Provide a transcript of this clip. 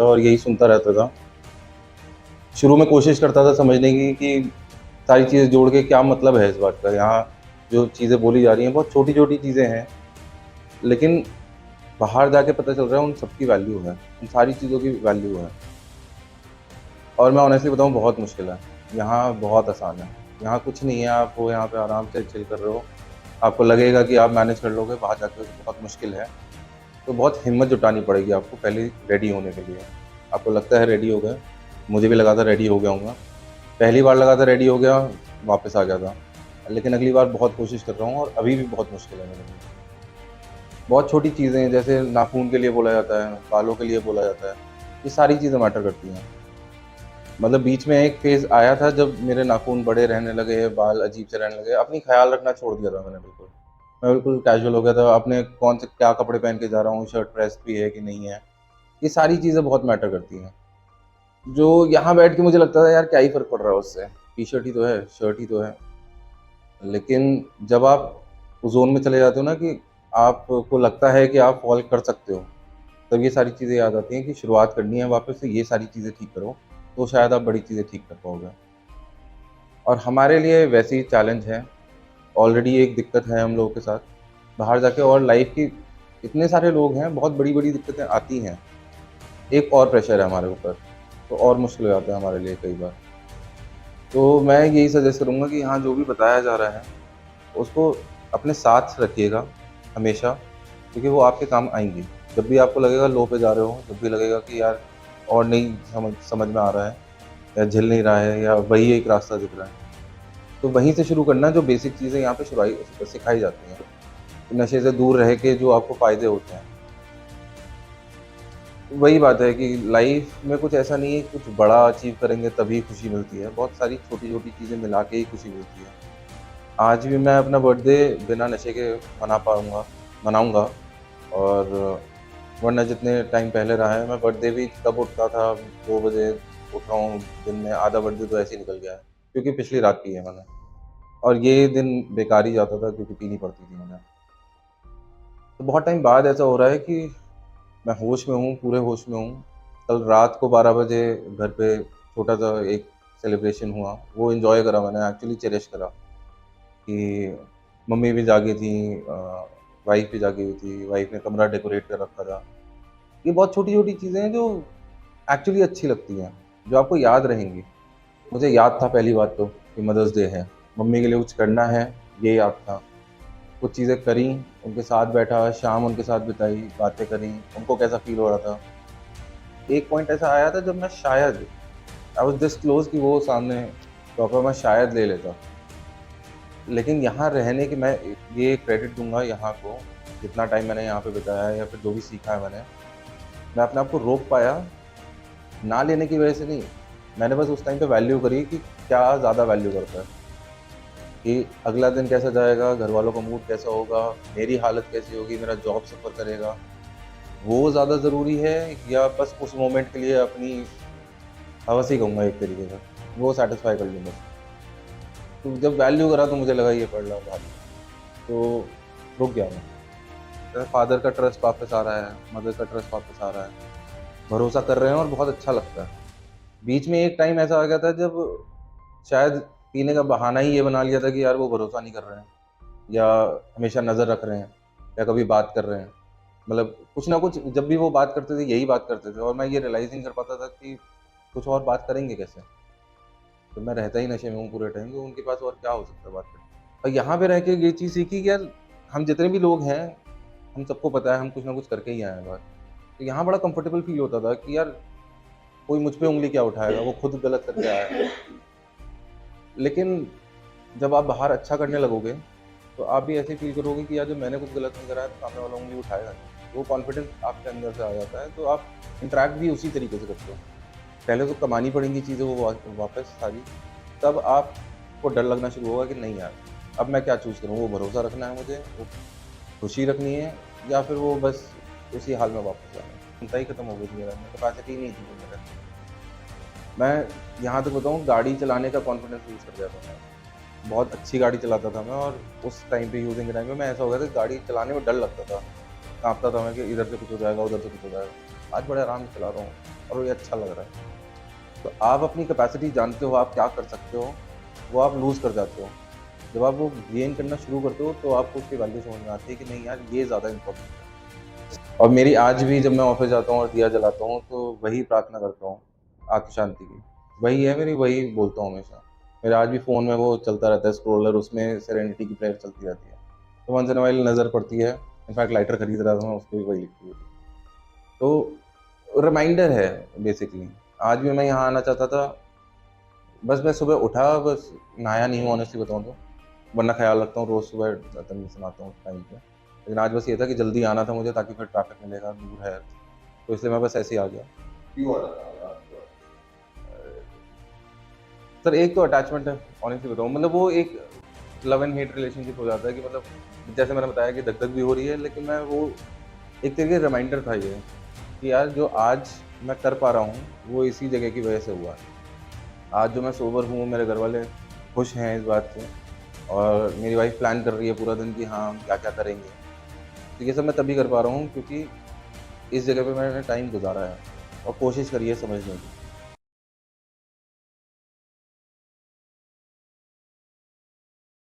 था और यही सुनता रहता था। शुरू में कोशिश करता था समझने की कि सारी चीज़ें जोड़ के क्या मतलब है इस बात का। यहाँ जो चीज़ें बोली जा रही हैं बहुत छोटी-छोटी चीज़ें हैं, लेकिन बाहर जाके पता चल रहा है उन सबकी वैल्यू है, उन सारी चीज़ों की वैल्यू है। और मैं ऑनेस्टली बताऊँ बहुत मुश्किल है, यहाँ बहुत आसान है। यहाँ कुछ नहीं है, आप वो यहाँ पे आराम से चिल कर रहे हो, आपको लगेगा कि आप मैनेज कर लोगे, बाहर जाके बहुत मुश्किल है। तो बहुत हिम्मत जुटानी पड़ेगी आपको पहले रेडी होने के लिए। आपको लगता है रेडी हो गए, मुझे भी लगा था रेडी हो गया हूँगा। पहली बार लगा था रेडी हो गया, वापस आ गया था। लेकिन अगली बार बहुत कोशिश कर रहा हूँ और अभी भी बहुत मुश्किल है मेरे लिए। बहुत छोटी चीज़ें हैं जैसे नाखून के लिए बोला जाता है, बालों के लिए बोला जाता है, ये सारी चीज़ें मैटर करती हैं। मतलब बीच में एक फ़ेज़ आया था जब मेरे नाखून बड़े रहने लगे, बाल अजीब से रहने लगे, अपनी ख़्याल रखना छोड़ दिया था मैंने बिल्कुल। मैं बिल्कुल कैजुअल हो गया था, अपने कौन से क्या कपड़े पहन के जा रहा हूँ, शर्ट प्रेस भी है कि नहीं है, ये सारी चीज़ें बहुत मैटर करती हैं। जो यहाँ बैठ के मुझे लगता था यार क्या ही फ़र्क पड़ रहा है उससे, टी-शर्ट ही तो है, शर्ट ही तो है। लेकिन जब आप उस ज़ोन में चले जाते हो ना कि आपको लगता है कि आप फ़ॉल कर सकते हो, तब ये सारी चीज़ें याद आती हैं कि शुरुआत करनी है वापस से, ये सारी चीज़ें ठीक करो, तो शायद आप बड़ी चीज़ें ठीक कर पाओगे। और हमारे लिए वैसे ही चैलेंज है, ऑलरेडी एक दिक्कत है हम लोगों के साथ, बाहर जाके और लाइफ़ की इतने सारे लोग हैं, बहुत बड़ी-बड़ी दिक्कतें आती हैं, एक और प्रेशर है हमारे ऊपर, तो और मुश्किल हो जाता है हमारे लिए कई बार। तो मैं यही सजेस्ट करूँगा कि यहाँ जो भी बताया जा रहा है, उसको अपने साथ रखिएगा हमेशा, क्योंकि वो आपके काम आएँगी। जब भी आपको लगेगा लो पे जा रहे हो, जब भी लगेगा कि यार और नहीं समझ समझ में आ रहा है या झेल नहीं रहा है या वही एक रास्ता दिख रहा है, तो वहीं से शुरू करना जो बेसिक चीज़ें यहाँ पे सिखाई जाती हैं। नशे से दूर रह के जो आपको फ़ायदे होते हैं। वही बात है कि लाइफ़ में कुछ ऐसा नहीं है, कुछ बड़ा अचीव करेंगे तभी खुशी मिलती है, बहुत सारी छोटी-छोटी चीज़ें मिला के ही खुशी मिलती है। आज भी मैं अपना बर्थडे बिना नशे के मनाऊँगा और वरना जितने टाइम पहले रहा है, मैं बर्थडे भी तब उठता था 2 बजे उठ रहा हूँ, दिन में आधा बर्थडे तो ऐसे ही निकल गया है, क्योंकि पिछली रात पी है मैंने और ये दिन बेकार ही जाता था क्योंकि पीनी पड़ती थी मुझे। तो बहुत टाइम बाद ऐसा हो रहा है कि मैं होश में हूँ, पूरे होश में हूँ। कल रात को 12 बजे घर पे छोटा-सा एक सेलिब्रेशन हुआ, वो एन्जॉय करा मैंने, एक्चुअली चेरिश करा कि मम्मी भी जागी थी, वाइफ़ भी जागी हुई थी, वाइफ़ ने कमरा डेकोरेट कर रखा था। ये बहुत छोटी-छोटी चीज़ें हैं जो एक्चुअली अच्छी लगती हैं, जो आपको याद रहेंगी। मुझे याद था पहली बात तो कि मदर्स डे है, मम्मी के लिए कुछ करना है, ये याद था। कुछ चीज़ें करी, उनके साथ बैठा, शाम उनके साथ बिताई, बातें करी, उनको कैसा फ़ील हो रहा था। एक पॉइंट ऐसा आया था जब मैं शायद आई वाज़ दिस क्लोज़ कि वो सामने तोहफ़ा मैं शायद ले लेता। लेकिन यहाँ रहने की मैं ये क्रेडिट दूँगा यहाँ को, जितना टाइम मैंने यहाँ पे बिताया है या फिर जो भी सीखा है मैंने, मैं अपने आप को रोक पाया, ना लेने की वजह से नहीं। मैंने बस उस टाइम पे वैल्यू करी कि क्या ज़्यादा वैल्यू करता है, कि अगला दिन कैसा जाएगा, घरवालों का मूड कैसा होगा, मेरी हालत कैसी होगी, मेरा जॉब सफ़र करेगा, वो ज़्यादा ज़रूरी है या बस उस मोमेंट के लिए अपनी हवस ही कहूँगा एक तरीके से, वो सैटिस्फ़ाई कर लूँ बस। तो जब वैल्यू करा तो मुझे लगा ये पड़ रहा भारी, तो रुक गया मैं। फादर का ट्रस्ट वापस आ रहा है, मदर का ट्रस्ट वापस आ रहा है, भरोसा कर रहे हैं और बहुत अच्छा लगता है। बीच में एक टाइम ऐसा आ गया था जब शायद पीने का बहाना ही ये बना लिया था कि यार वो भरोसा नहीं कर रहे हैं या हमेशा नज़र रख रहे हैं या कभी बात कर रहे हैं। मतलब कुछ ना कुछ जब भी वो बात करते थे यही बात करते थे और मैं ये रियलाइज़ नहीं कर पाता था कि कुछ और बात करेंगे कैसे? तो मैं रहता ही नशे में हूँ पूरे टाइम, तो उनके पास और क्या हो सकता है बात करने को? और यहाँ पे रह के ये चीज़ सीखी कि यार हम जितने भी लोग हैं, हम सबको पता है हम कुछ ना कुछ करके ही आए हैं बाहर। तो यहाँ बड़ा कंफर्टेबल फ़ील होता था कि यार कोई मुझ पे उँगली क्या उठाएगा, वो खुद गलत करके आया है। लेकिन जब आप बाहर अच्छा करने लगोगे, तो आप भी ऐसे फ़ील करोगे कि यार जब मैंने कुछ गलत नहीं करा है, तो सामने वाला उँगली उठाएगा नहीं। वो कॉन्फिडेंस आपके अंदर से आ जाता है, तो आप इंटरैक्ट भी उसी तरीके से करते हो। पहले तो कमानी पड़ेंगी चीज़ें वो वापस सारी, तब आपको डर लगना शुरू होगा कि नहीं यार, अब मैं क्या चूज़ करूँ? वो भरोसा रखना है मुझे, वो खुशी रखनी है या फिर वो बस उसी हाल में वापस जाना है। चिंता ही खत्म हो गई थी मेरे अंदर, कैपेसिटी नहीं थी कोई मेरे अंदर। मैं यहाँ तक बताऊँ गाड़ी चलाने का कॉन्फिडेंस लूज़ कर दिया था मैं। बहुत अच्छी गाड़ी चलाता था मैं और उस टाइम पे यूजिंग के टाइम पे मैं ऐसा हो गया था गाड़ी चलाने में डर लगता था। काँपता था मैं कि इधर से कुछ हो जाएगा, उधर से कुछ हो जाएगा। आज बड़े आराम से चला रहा हूँ और ये अच्छा लग रहा है। तो आप अपनी कैपेसिटी जानते हो, आप क्या कर सकते हो, वो आप लूज़ कर जाते हो। जब आप वो गेन करना शुरू करते हो, तो आपको उसकी वैल्यू समझ में आती है कि नहीं यार, ये ज़्यादा इम्पोर्टेंट है। और मेरी आज भी जब मैं ऑफ़िस जाता हूँ और दिया जलाता हूँ, तो वही प्रार्थना करता हूँ, आत्म शांति की। वही है मेरी, वही बोलता हूँ हमेशा। मेरा आज भी फ़ोन में वो चलता रहता है स्क्रॉलर, उसमें सेरेनिटी की प्रेयर चलती रहती है। तो वन्स इन अ व्हाइल नज़र पड़ती है, इनफैक्ट लाइटर खरीद रहा था मैं, उसपे भी वही लिखी हुई थी। तो रिमाइंडर है बेसिकली। आज भी मैं यहाँ आना चाहता था, बस मैं सुबह उठा, बस नहाया नहीं हूँ ऑनेस्टली बताऊँ तो, वरना ख़्याल रखता हूँ रोज़ सुबह तमीज़ से नहाता हूँ टाइम पे। लेकिन आज बस ये था कि जल्दी आना था मुझे, ताकि फिर ट्रैफ़िक मिलेगा, दूर है, तो इसलिए मैं बस ऐसे ही आ गया। क्यों आना था आपको? सर एक तो अटैचमेंट है, ऑनेस्टली बताऊँ, मतलब वो एक लव एंड हेट रिलेशनशिप हो जाता है कि मतलब जैसे मैंने बताया कि धक-धक भी हो रही है, लेकिन मैं वो एक तरीके से रिमाइंडर था ये, कि यार जो आज मैं कर पा रहा हूँ, वो इसी जगह की वजह से हुआ है। आज जो मैं सोबर हूँ, मेरे घरवाले खुश हैं इस बात से, और मेरी वाइफ़ प्लान कर रही है पूरा दिन कि हाँ, हम क्या-क्या करेंगे। तो ये सब मैं तभी कर पा रहा हूँ क्योंकि इस जगह पे मैंने टाइम गुज़ारा है और कोशिश करी है समझने की।